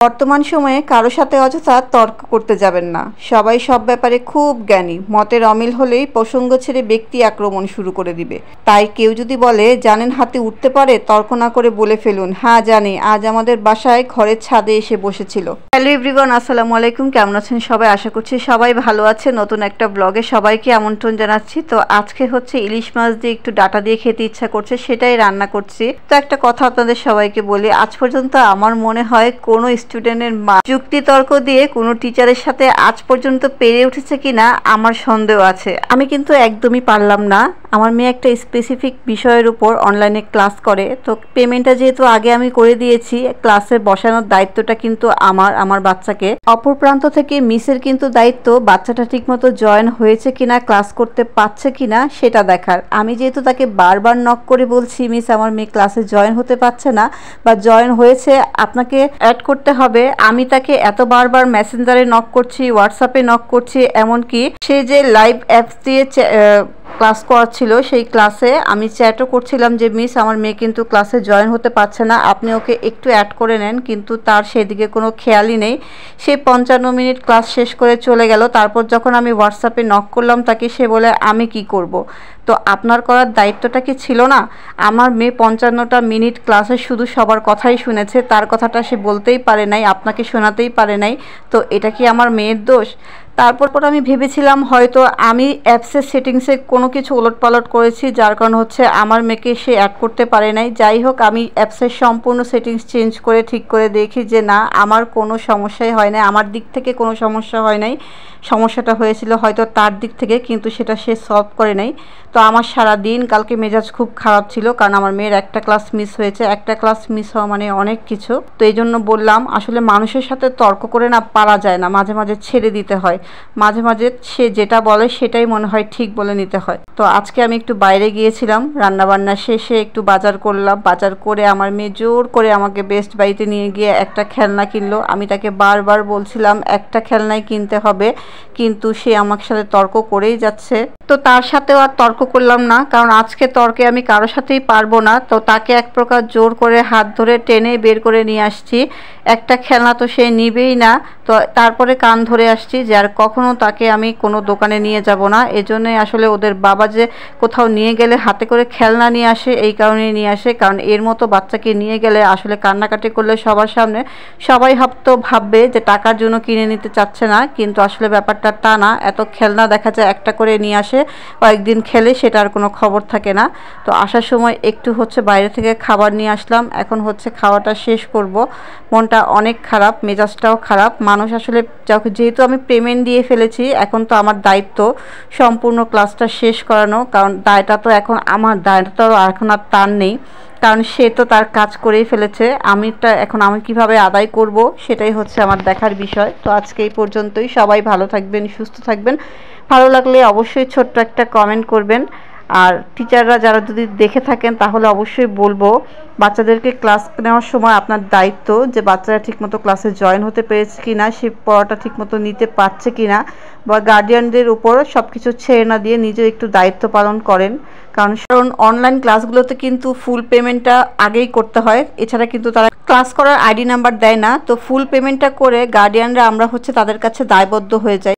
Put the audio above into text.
বর্তমান সময়ে কারো সাথে অযথা তর্ক করতে যাবেন না। সবাই সব ব্যাপারে খুব জ্ঞানী, মতের অমিল হলেই প্রসঙ্গ ছেড়ে ব্যক্তি আক্রমণ শুরু করে দিবে। তাই কেউ যদি বলে জানেন হাতে উঠতে পারে, তর্ক না করে বলে ফেলুন, হ্যাঁ জানি, আজ আমাদের বাসায় ঘরের ছাদে এসে বসেছিল। হ্যালো এভরিওয়ান, আসসালামু আলাইকুম। কেমন আছেন সবাই? আশা করছি সবাই ভালো আছে। নতুন একটা ব্লগে সবাইকে আমন্ত্রণ জানাচ্ছি। তো আজকে হচ্ছে ইলিশ মাছ দিয়ে একটু ডাটা দিয়ে খেতে ইচ্ছা করছে, সেটাই রান্না করছি। তো একটা কথা আপনাদের সবাইকে বলি, আজ পর্যন্ত আমার মনে হয় কোনো স্টুডেন্টের মা যুক্তি তর্ক দিয়ে কোনো টিচারের সাথে আজ পর্যন্ত পেরে উঠেছে কিনা আমার সন্দেহ আছে। আমি কিন্তু একদমই পারলাম না। আমার মেয়ে একটা স্পেসিফিক বিষয়ের উপর অনলাইনে ক্লাস করে, তো পেমেন্টটা যেহেতু আগে আমি করে দিয়েছি, ক্লাসে বসানোর দায়িত্বটা কিন্তু আমার বাচ্চাকে। অপর প্রান্ত থেকে মিসের কিন্তু দায়িত্ব বাচ্চাটা ঠিকমতো জয়েন হয়েছে কিনা, ক্লাস করতে পারছে কিনা সেটা দেখার। আমি যেহেতু তাকে বারবার নক করে বলছি, মিস আমার মেয়ে ক্লাসে জয়েন হতে পারছে না বা জয়েন হয়েছে, আপনাকে অ্যাড করতে হবে, আমি তাকে এত বারবার মেসেঞ্জারে নক করছি, হোয়াটসঅ্যাপে নক করছি, এমনকি সে যে লাইভ অ্যাপস দিয়ে ক্লাস করাচ্ছিল সেই ক্লাসে আমি চ্যাটও করছিলাম যে মিস আমার মেয়ে কিন্তু ক্লাসে জয়েন হতে পারছে না, আপনি ওকে একটু অ্যাড করে নেন। কিন্তু তার সেদিকে কোনো খেয়ালই নেই। সে 55 মিনিট ক্লাস শেষ করে চলে গেল। তারপর যখন আমি হোয়াটসঅ্যাপে নক করলাম তাকে, সে বলে আমি কি করব। তো আপনার করার দায়িত্বটা কি ছিল না? আমার মেয়ে 55টা মিনিট ক্লাসে শুধু সবার কথাই শুনেছে, তার কথাটা সে বলতেই পারে নাই, আপনাকে শোনাতেই পারে নাই। তো এটা কি আমার মেয়ের দোষ? তারপর আমি ভেবেছিলাম হয়তো আমি অ্যাপসের সেটিংসে কোনো কিছু ওলটপালট করেছি, যার কারণ হচ্ছে আমার মেয়েকে সে অ্যাড করতে পারে নাই। যাই হোক, আমি অ্যাপসের সম্পূর্ণ সেটিংস চেঞ্জ করে ঠিক করে দেখি যে না, আমার কোনো সমস্যাই হয় নাই, আমার দিক থেকে কোনো সমস্যা হয় নাই। সমস্যাটা হয়েছিল হয়তো তার দিক থেকে, কিন্তু সেটা সে সলভ করে নাই। তো আমার সারা দিন কালকে মেজাজ খুব খারাপ ছিল, কারণ আমার মেয়ের একটা ক্লাস মিস হয়েছে। একটা ক্লাস মিস হওয়া মানে অনেক কিছু। তো এই জন্য বললাম, আসলে মানুষের সাথে তর্ক করে না পারা যায় না, মাঝে মাঝে ছেড়ে দিতে হয়। মাঝে মাঝে সে যেটা বলে সেটাই মনে হয় ঠিক বলে নিতে হয়। তো আজকে আমি একটু বাইরে গিয়েছিলাম, রান্নাবান্না শেষে একটু বাজার করলাম। বাজার করে আমার মেয়ে জোর করে আমাকে বেস্ট বাইতে নিয়ে গিয়ে একটা খেলনা কিনলো। আমি তাকে বারবার বলছিলাম একটা খেলনাই কিনতে হবে, কিন্তু সে আমার সাথে তর্ক করেই যাচ্ছে। তো তার সাথেও আর তর্ক করলাম না, কারণ আজকে তর্কে আমি কারোর সাথেই পারবো না। তো তাকে এক প্রকার জোর করে হাত ধরে টেনে বের করে নিয়ে আসছি। একটা খেলনা তো সে নিবেই না। তো তারপরে কান ধরে আসছি যে আর কখনো তাকে আমি কোনো দোকানে নিয়ে যাব না। এজন্যই আসলে ওদের বাবা যে কোথাও নিয়ে গেলে হাতে করে খেলনা নিয়ে আসে, এই কারণেই নিয়ে আসে, কারণ এর মতো বাচ্চাকে নিয়ে গেলে আসলে কান্নাকাটি করলে সবার সামনে সবাই হয়তো ভাববে যে টাকার জন্য কিনে নিতে চাচ্ছে না, কিন্তু আসলে ব্যাপারটা তা না। এত খেলনা দেখা যায় একটা করে নিয়ে আসে, কয়েকদিন খেলে সেটার কোনো খবর থাকে না। তো আসার সময় একটু হচ্ছে বাইরে থেকে খাবার নিয়ে আসলাম, এখন হচ্ছে খাওয়াটা শেষ করব। মনটা অনেক খারাপ, মেজাজটাও খারাপ। মানুষ আসলে যেহেতু আমি পেমেন্ট দিয়ে ফেলেছি, এখন তো আমার দায়িত্ব সম্পূর্ণ ক্লাসটা শেষ করানো, কারণ দায়টা তো এখন আমার, দায়টা তো এখন আর তার নেই, কারণ সে তো তার কাজ করেই ফেলেছে। এখন আমি কিভাবে আদায় করব সেটাই হচ্ছে আমার দেখার বিষয়। তো আজকে এই পর্যন্তই। সবাই ভালো থাকবেন, সুস্থ থাকবেন। ভালো লাগলে অবশ্যই ছোট্ট একটা কমেন্ট করবেন। আর টিচাররা যারা যদি দেখে থাকেন তাহলে অবশ্যই বলবো, বাচ্চাদেরকে ক্লাস নেওয়ার সময় আপনার দায়িত্ব যে বাচ্চারা ঠিকমতো ক্লাসে জয়েন হতে পেরেছে কিনা, সে পড়াটা ঠিকমতো নিতে পারছে কিনা, বা গার্ডিয়ানদের উপর সব কিছু ছেড়ে না দিয়ে নিজেও একটু দায়িত্ব পালন করেন। কারণ অনলাইন ক্লাসগুলোতে কিন্তু ফুল পেমেন্টটা আগেই করতে হয়, এছাড়া কিন্তু তারা ক্লাস করার আইডি নাম্বার দেয় না। তো ফুল পেমেন্টটা করে গার্ডিয়ানরা আমরা হচ্ছে তাদের কাছে দায়বদ্ধ হয়ে যাই।